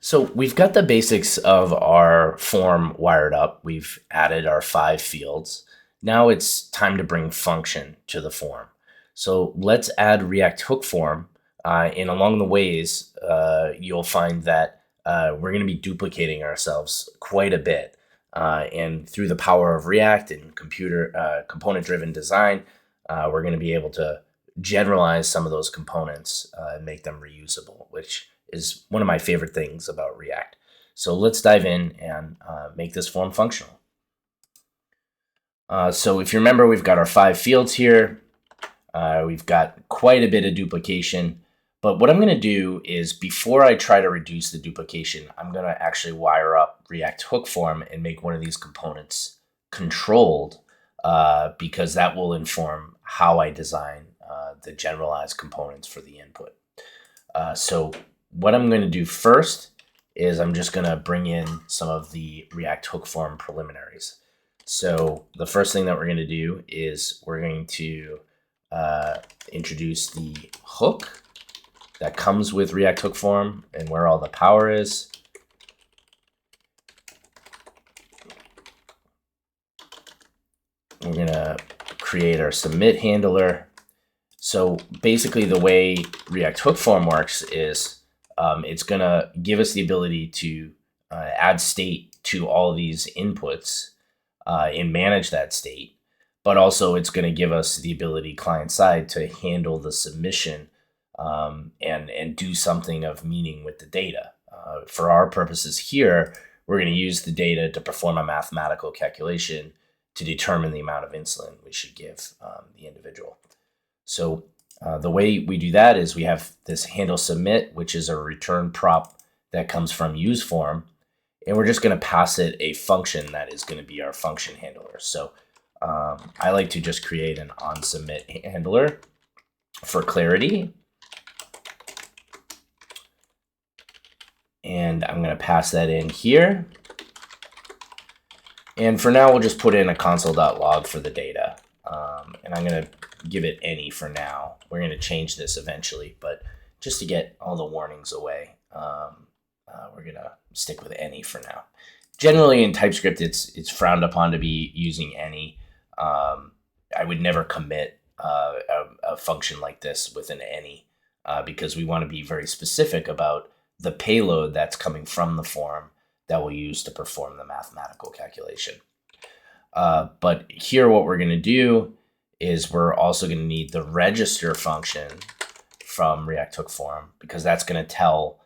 So we've got the basics of our form wired up. We've added our 5 fields. Now it's time to bring function to the form. So let's add React hook form. And along the ways, you'll find that we're going to be duplicating ourselves quite a bit. And through the power of React and component-driven design, we're going to be able to generalize some of those components and make them reusable, which is one of my favorite things about React. So let's dive in and make this form functional. So if you remember, we've got our 5 fields here. We've got quite a bit of duplication. But what I'm going to do is, before I try to reduce the duplication, I'm going to actually wire up React hook form and make one of these components controlled, because that will inform how I design the generalized components for the input. So what I'm going to do first is I'm just going to bring in some of the React hook form preliminaries. So the first thing that we're going to do is we're going to introduce the hook that comes with React hook form and where all the power is. We're going to create our submit handler. So basically the way React hook form works is it's going to give us the ability to add state to all of these inputs and manage that state. But also it's going to give us the ability client side to handle the submission and do something of meaning with the data. For our purposes here, we're going to use the data to perform a mathematical calculation to determine the amount of insulin we should give the individual. So the way we do that is we have this handle submit, which is a return prop that comes from use form, and we're just going to pass it a function that is going to be our function handler. So I like to just create an onSubmit handler for clarity. And I'm going to pass that in here. And for now, we'll just put in a console.log for the data. And I'm going to give it any for now. We're going to change this eventually, but just to get all the warnings away, we're going to stick with any for now. Generally in TypeScript, it's frowned upon to be using any. I would never commit a function like this with an any because we want to be very specific about the payload that's coming from the form that we'll use to perform the mathematical calculation. But here what we're going to do is we're also going to need the register function from React hook form, because that's going to tell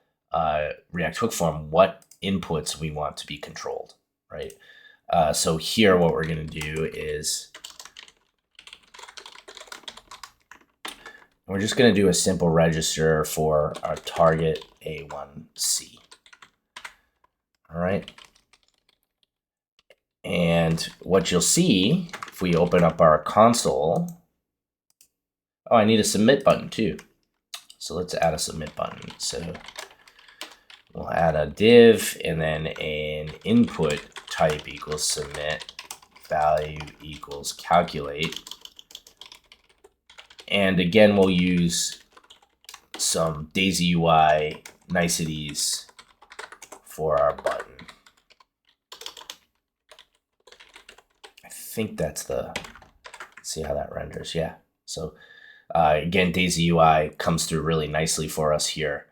React hook form what inputs we want to be controlled, right? So here what we're going to do is we're just going to do a simple register for our target A1C. All right. And what you'll see if we open up our console, oh, I need a submit button too. So let's add a submit button. So we'll add a div and then an input type equals submit, value equals calculate. And again, we'll use some Daisy UI niceties for our button. I think that's let's see how that renders. Yeah. So again, Daisy UI comes through really nicely for us here.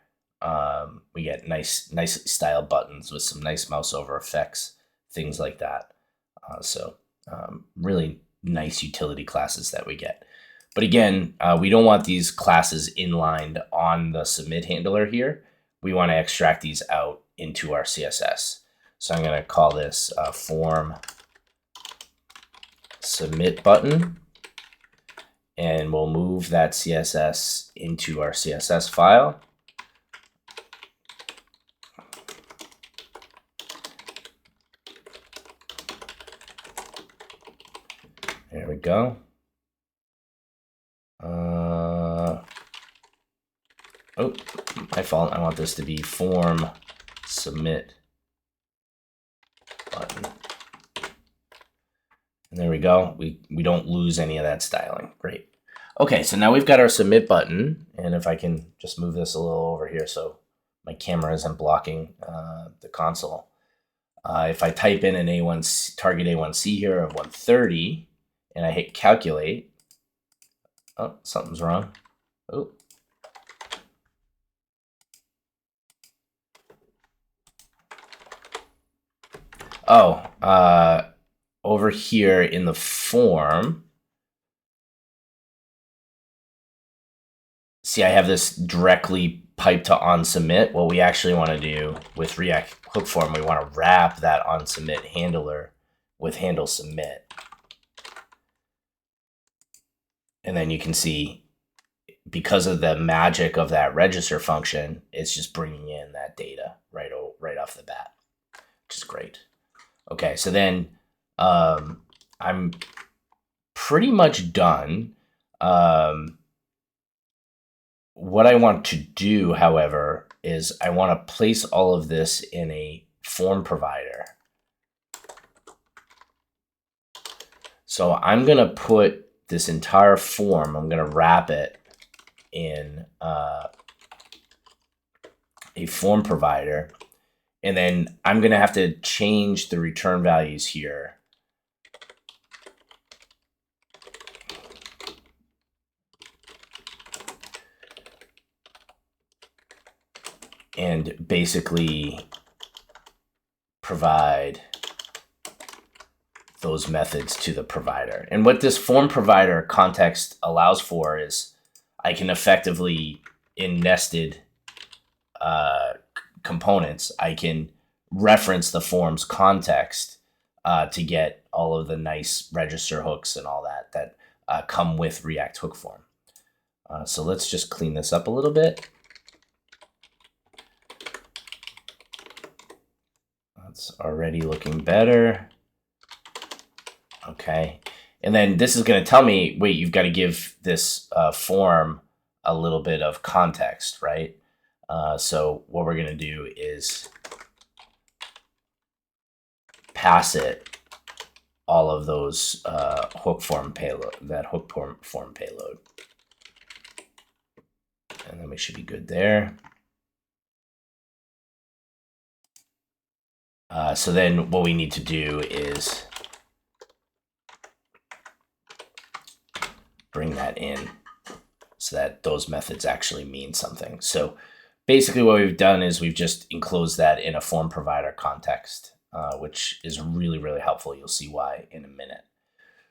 We get nice style buttons with some nice mouse over effects, things like that. Really nice utility classes that we get. But again, we don't want these classes inlined on the submit handler here. We want to extract these out into our CSS. So I'm going to call this form submit button, and we'll move that CSS into our CSS file. There we go. Oh, my fault. I want this to be form submit button. And there we go. We don't lose any of that styling. Great. Okay, so now we've got our submit button. And if I can just move this a little over here so my camera isn't blocking the console. If I type in an A1C, target A1C here of 130, and I hit calculate, oh, something's wrong. Oh. Oh, over here in the form, see, I have this directly piped to on submit. What we actually want to do with React hook form, we want to wrap that on submit handler with handle submit. And then you can see, because of the magic of that register function, it's just bringing in that data right off the bat, which is great. Okay, so then I'm pretty much done. What I want to do, however, is I want to place all of this in a form provider. So I'm going to put this entire form, I'm going to wrap it in a form provider. And then I'm going to have to change the return values here. And basically provide those methods to the provider. And what this form provider context allows for is I can effectively, in nested components, I can reference the form's context to get all of the nice register hooks and all that come with React hook form. So let's just clean this up a little bit. That's already looking better. Okay. And then this is going to tell me, wait, you've got to give this form a little bit of context, right? So what we're going to do is pass it all of those hook form payload, that hook form payload. And then we should be good there. So then what we need to do is bring that in so that those methods actually mean something. So basically what we've done is we've just enclosed that in a form provider context, which is really, really helpful. You'll see why in a minute.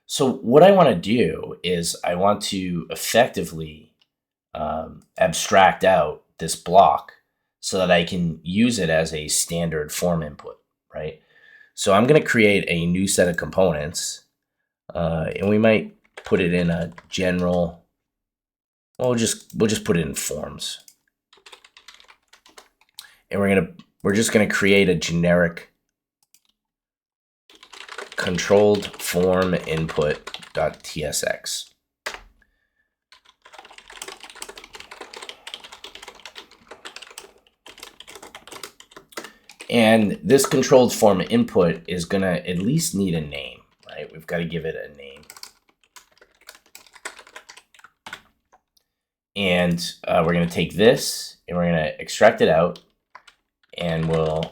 So what I want to do is I want to effectively abstract out this block so that I can use it as a standard form input, right? So I'm going to create a new set of components, and we might put it in a general, well, we'll just put it in forms. And we're just going to create a generic controlled form input.tsx. And this controlled form input is going to at least need a name, right? We've got to give it a name. And we're going to take this and we're going to extract it out, and we'll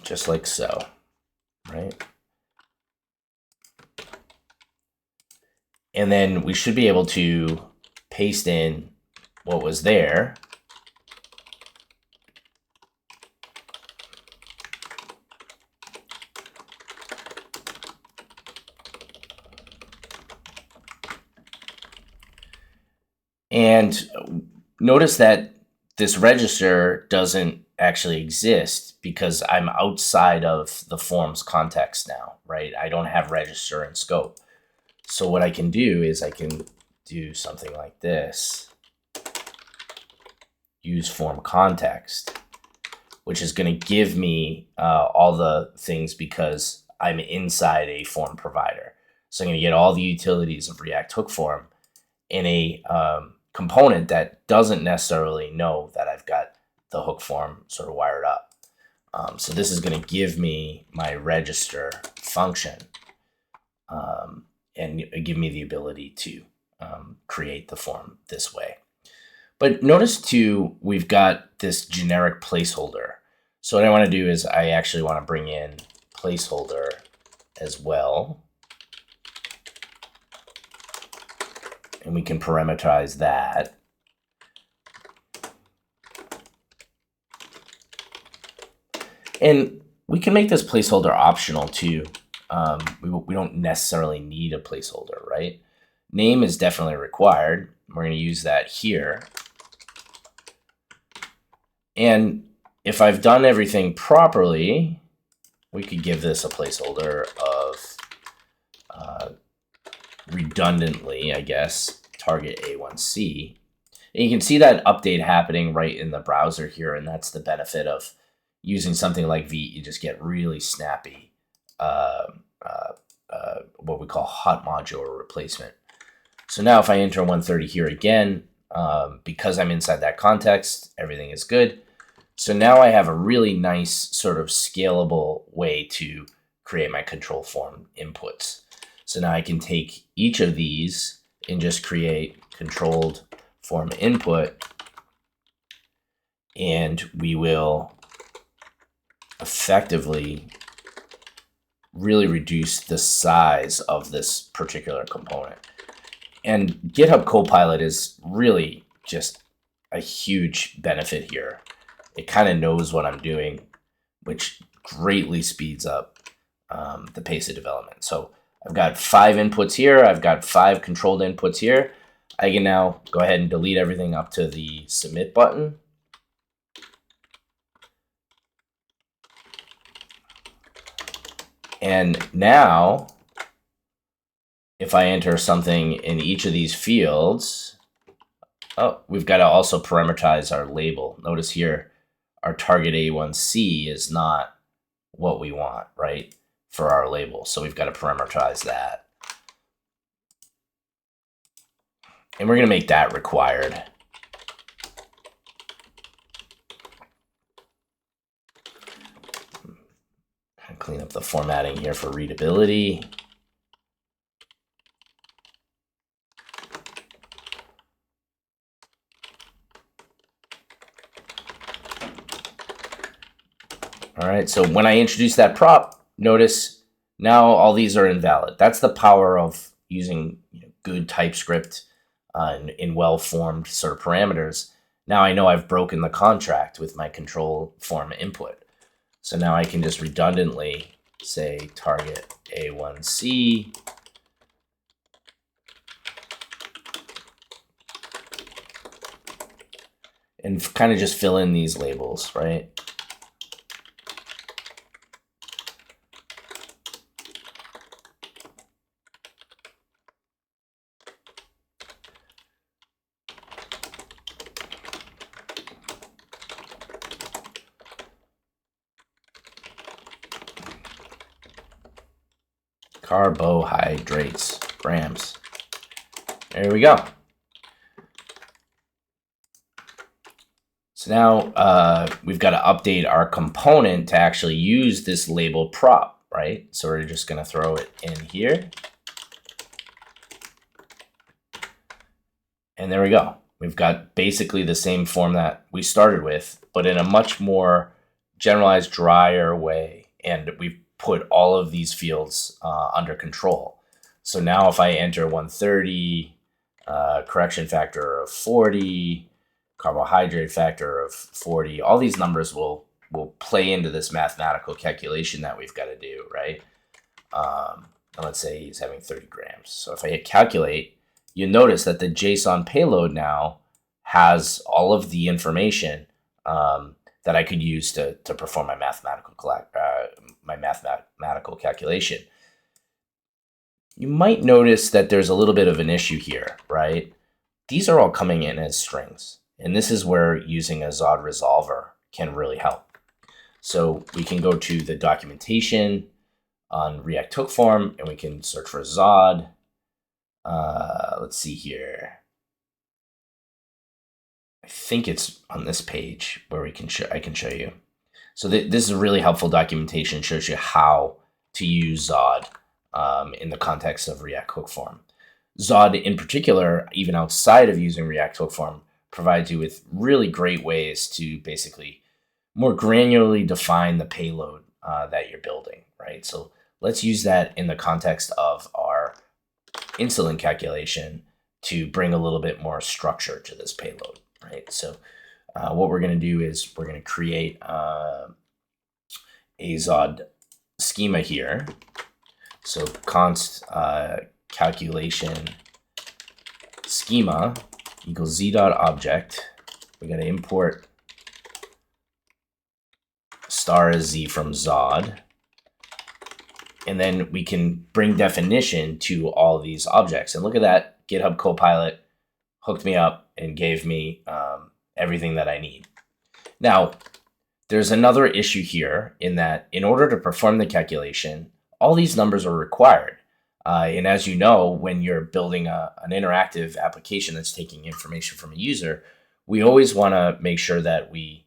just like so, right? And then we should be able to paste in what was there. And notice that this register doesn't actually exist because I'm outside of the form's context now, right? I don't have register in scope. So what I can do is I can do something like this. Use form context, which is going to give me all the things because I'm inside a form provider. So I'm going to get all the utilities of React hook form in a component that doesn't necessarily know that I've got the hook form sort of wired up. So this is going to give me my register function and give me the ability to create the form this way. But notice too, we've got this generic placeholder. So what I want to do is I actually want to bring in placeholder as well. And we can parameterize that. And we can make this placeholder optional too. We don't necessarily need a placeholder, right? Name is definitely required. We're going to use that here. And if I've done everything properly, we could give this a placeholder of redundantly, I guess, target A1C. And you can see that update happening right in the browser here, and that's the benefit of using something like Vite. You just get really snappy, what we call hot module replacement. So now if I enter 130 here again, because I'm inside that context, everything is good. So now I have a really nice sort of scalable way to create my control form inputs. So now I can take each of these and just create controlled form input, and we will effectively really reduce the size of this particular component. And GitHub Copilot is really just a huge benefit here. It kind of knows what I'm doing, which greatly speeds up the pace of development. So I've got 5 inputs here. I've got 5 controlled inputs here. I can now go ahead and delete everything up to the submit button. And now, if I enter something in each of these fields, oh, we've got to also parameterize our label. Notice here, our target A1C is not what we want, right, for our label. So we've got to parameterize that. And we're going to make that required. Clean up the formatting here for readability. All right, so when I introduce that prop, notice now all these are invalid. That's the power of using good TypeScript in well-formed sort of parameters. Now I know I've broken the contract with my control form input. So now I can just redundantly say target A1C. And kind of just fill in these labels, right? Carbohydrates, grams. There we go. So now we've got to update our component to actually use this label prop, right? So we're just going to throw it in here. And there we go. We've got basically the same form that we started with, but in a much more generalized, drier way. And we've put all of these fields under control. So now if I enter 130, correction factor of 40, carbohydrate factor of 40, all these numbers will play into this mathematical calculation that we've got to do, right? And let's say he's having 30 grams. So if I hit calculate, you notice that the JSON payload now has all of the information that I could use to perform my mathematical calculation. You might notice that there's a little bit of an issue here, right? These are all coming in as strings, and this is where using a Zod resolver can really help. So we can go to the documentation on React Hook Form, and we can search for Zod. Let's see here. I think it's on this page where I can show you. So this is a really helpful documentation. It shows you how to use Zod in the context of React Hook Form. Zod in particular, even outside of using React Hook Form, provides you with really great ways to basically more granularly define the payload that you're building, right? So let's use that in the context of our insulin calculation to bring a little bit more structure to this payload, right? So what we're going to do is we're going to create a Zod schema here. So const calculation schema equals z.object. We're going to import star as z from Zod. And then we can bring definition to all these objects. And look at that, GitHub Copilot hooked me up and gave me everything that I need. Now, there's another issue here in that in order to perform the calculation, all these numbers are required. And as you know, when you're building an interactive application that's taking information from a user, we always want to make sure that we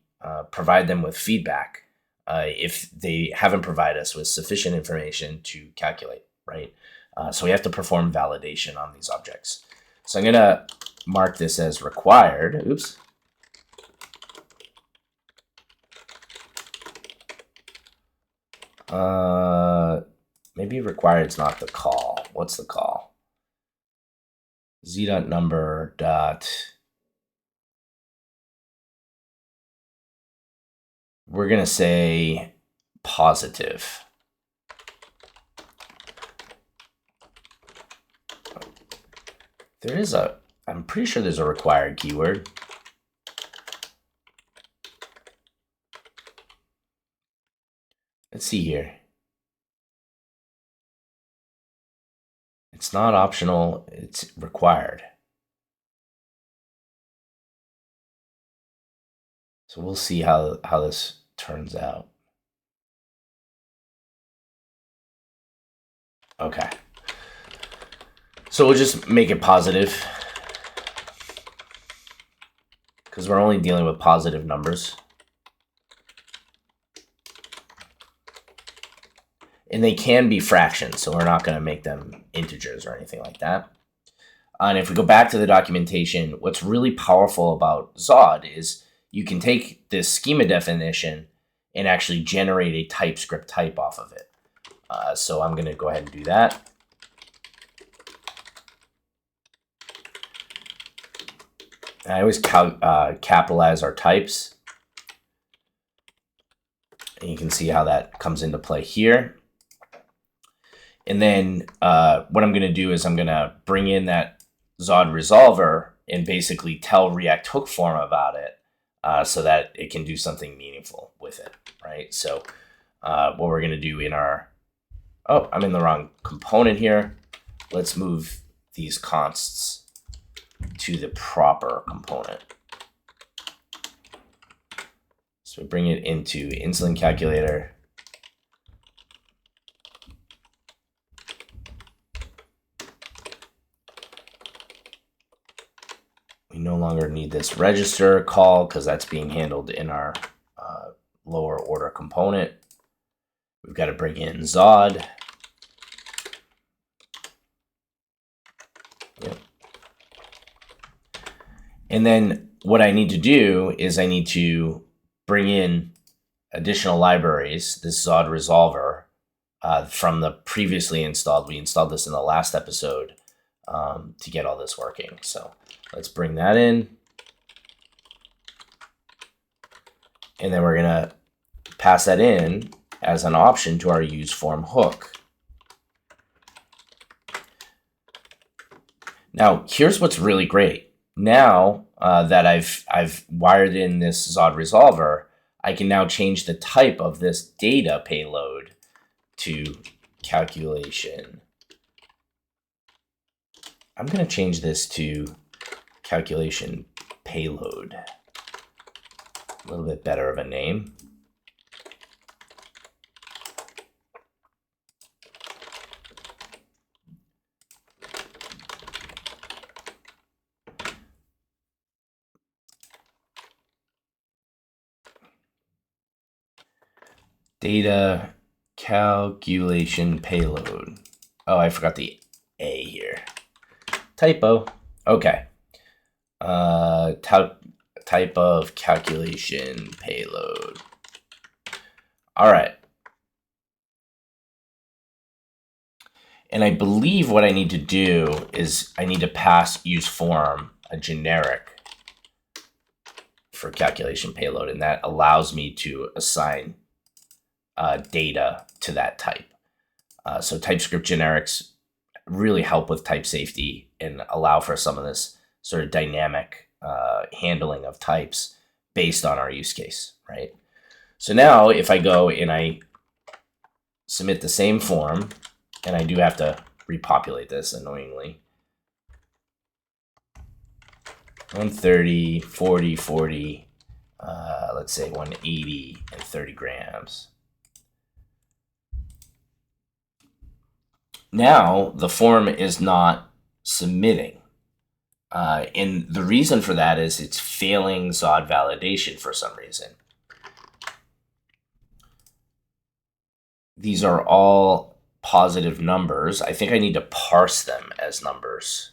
provide them with feedback if they haven't provided us with sufficient information to calculate, right? So we have to perform validation on these objects. So I'm going to mark this as required. Oops. Maybe required is not the call. What's the call? Z.number dot. We're going to say positive. I'm pretty sure there's a required keyword. Let's see here. It's not optional, it's required. So we'll see how this turns out. Okay. So we'll just make it positive because we're only dealing with positive numbers. And they can be fractions, so we're not going to make them integers or anything like that. And if we go back to the documentation, what's really powerful about Zod is you can take this schema definition and actually generate a TypeScript type off of it. So I'm going to go ahead and do that. And I always capitalize our types. And you can see how that comes into play here. And then what I'm going to do is I'm going to bring in that Zod Resolver and basically tell React Hook Form about it so that it can do something meaningful with it, right? So what we're going to do in our, oh, I'm in the wrong component here. Let's move these consts to the proper component. So we bring it into insulin calculator. We no longer need this register call because that's being handled in our lower order component. We've got to bring in Zod. Yep. And then what I need to do is I need to bring in additional libraries, this Zod Resolver from the previously installed. We installed this in the last episode to get all this working. So let's bring that in. And then we're going to pass that in as an option to our use form hook. Now, here's what's really great. Now that I've wired in this Zod Resolver, I can now change the type of this data payload to calculation. I'm going to change this to calculation payload. A little bit better of a name. Data calculation payload. Oh, I forgot the A here. typo. Okay. Type of calculation payload. All right. And I believe what I need to do is I need to pass use form a generic for calculation payload, and that allows me to assign data to that type. So TypeScript generics really help with type safety and allow for some of this sort of dynamic handling of types based on our use case, right? So now if I go and I submit the same form, and I do have to repopulate this annoyingly. 130, 40, 40, let's say 180 and 30 grams. Now the form is not submitting. And the reason for that is it's failing Zod validation for some reason. These are all positive numbers. I think I need to parse them as numbers.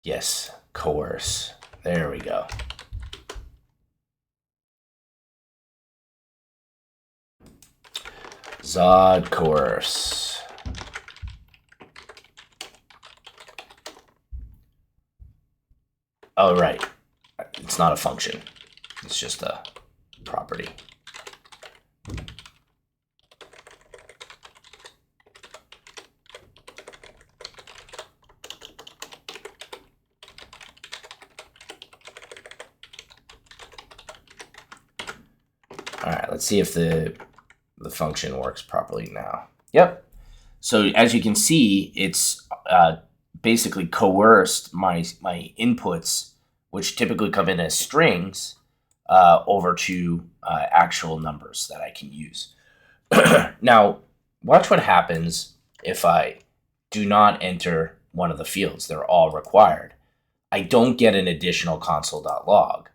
Yes, coerce. There we go. Zod coerce. Oh, right. It's not a function. It's just a property. All right, let's see if the function works properly now. Yep. So as you can see, it's basically coerced my inputs, which typically come in as strings, over to actual numbers that I can use. Now, watch what happens if I do not enter one of the fields. They're all required. I don't get an additional console.log,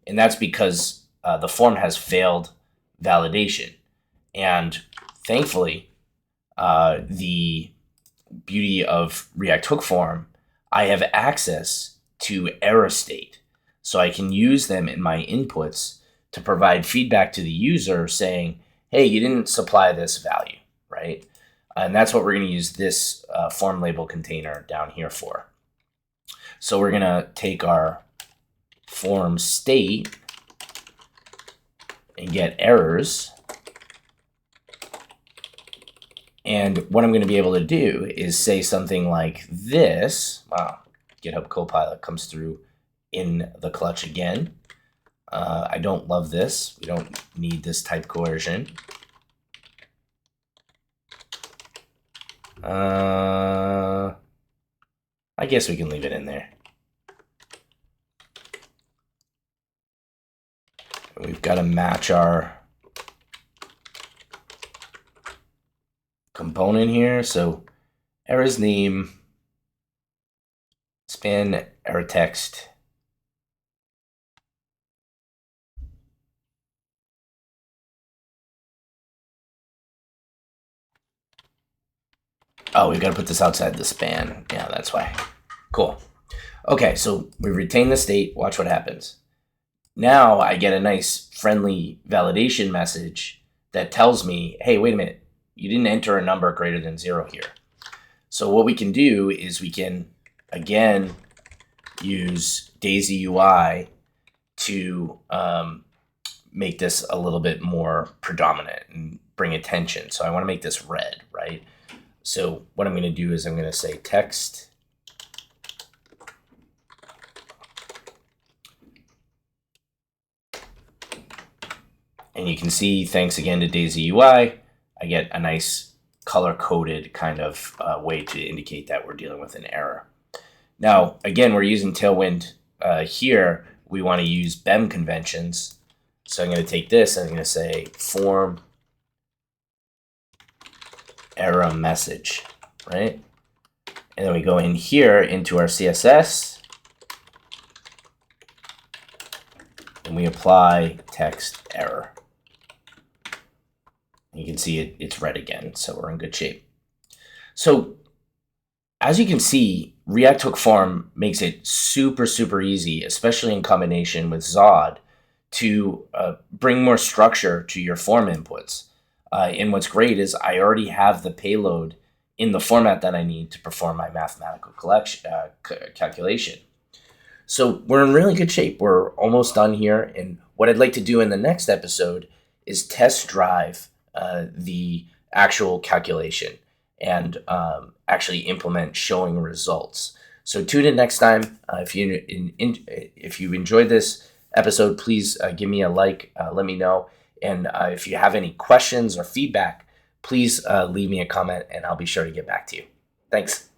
and that's because the form has failed validation. And thankfully, the beauty of React Hook Form, I have access to error state. So I can use them in my inputs to provide feedback to the user saying, hey, you didn't supply this value, right? And that's what we're going to use this form label container down here for. So we're going to take our form state and get errors. And what I'm going to be able to do is say something like this. Wow, GitHub Copilot comes through in the clutch again. I don't love this. We don't need this type coercion. I guess we can leave it in there. We've got to match our component here. So errors name, span error text. Oh, we've got to put this outside the span. Yeah, that's why. Cool. Okay, so we retain the state. Watch what happens. Now I get a nice friendly validation message that tells me, hey, wait a minute, you didn't enter a number greater than 0 here. So what we can do is we can, again, use Daisy UI to make this a little bit more predominant and bring attention. So I want to make this red, right? So what I'm going to do is I'm going to say text and you can see, thanks again to Daisy UI, I get a nice color-coded kind of way to indicate that we're dealing with an error. Now, again, we're using Tailwind here. We want to use BEM conventions. So I'm going to take this and I'm going to say form error message, right? And then we go in here into our CSS and we apply text error. You can see it's red again, so we're in good shape. So as you can see, React Hook Form makes it super, super easy, especially in combination with Zod, to bring more structure to your form inputs. And what's great is I already have the payload in the format that I need to perform my mathematical calculation. So we're in really good shape. We're almost done here. And what I'd like to do in the next episode is test drive the actual calculation and actually implement showing results. So tune in next time. If you enjoyed this episode, please give me a like, let me know. And if you have any questions or feedback, please leave me a comment and I'll be sure to get back to you. Thanks.